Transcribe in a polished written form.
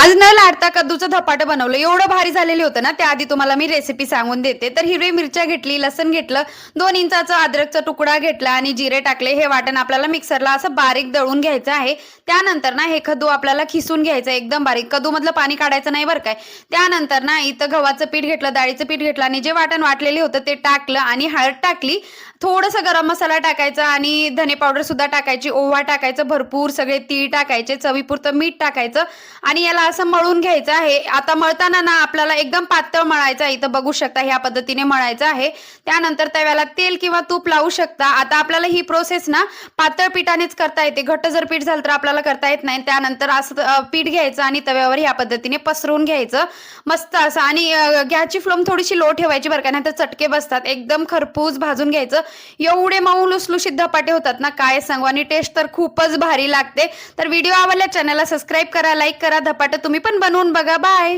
आज न लाटता कद्दूचं धपाटं बनवलं. एवढं भारी झालेलं होतं ना, त्याआधी तुम्हाला मी रेसिपी सांगून देते. तर हिरवी मिरच्या घेतली, लसण घेतलं, 2 इंचाचा अद्रकचा तुकडा घेतला आणि जिरे टाकले. हे वाटण आपल्याला मिक्सरला असं बारीक दळून घ्यायचं आहे. त्यानंतर ना हे कद्दू आपल्याला खिसून घ्यायचं एकदम बारीक. कद्दूमधलं पाणी काढायचं नाही बरं काय. त्यानंतर ना इथं गव्हाचं पीठ घेतलं, डाळीचं पीठ घेतलं आणि जे वाटण वाटलेलं होतं ते टाकलं आणि हळद टाकली. थोडंसं गरम मसाला टाकायचा आणि धने पावडर सुद्धा टाकायची, ओवा टाकायचं, भरपूर सगळे तीळ टाकायचे, चवीपुरतं मीठ टाकायचं आणि याला असं मळून घ्यायचं आहे. आता मळताना ना आपल्याला एकदम पातळ मळायचं आहे. इथं बघू शकता ह्या पद्धतीने मळायचं आहे. त्यानंतर तव्याला तेल किंवा तूप लावू शकता. आता आपल्याला ही प्रोसेस ना पातळ पिठानेच करता येते. घट्ट जर पीठ झालं तर आपल्याला करता येत नाही. त्यानंतर असं पीठ घ्यायचं आणि तव्यावर ह्या पद्धतीने पसरवून घ्यायचं मस्त असं. आणि गॅसची फ्लेम थोडीशी लो ठेवायची बरं का, नाहीतर चटके बसतात. एकदम खरपूस भाजून घ्यायचं. एवढे मऊ लुसलुशीत धपाटे होतात ना, काय सांगू. आणि टेस्ट तर खूपच भारी लागते. तर व्हिडिओ आवडल्यास चॅनलला सबस्क्राईब करा, लाईक करा. धपाटे तुम्ही पण बनवून बघा. बाय.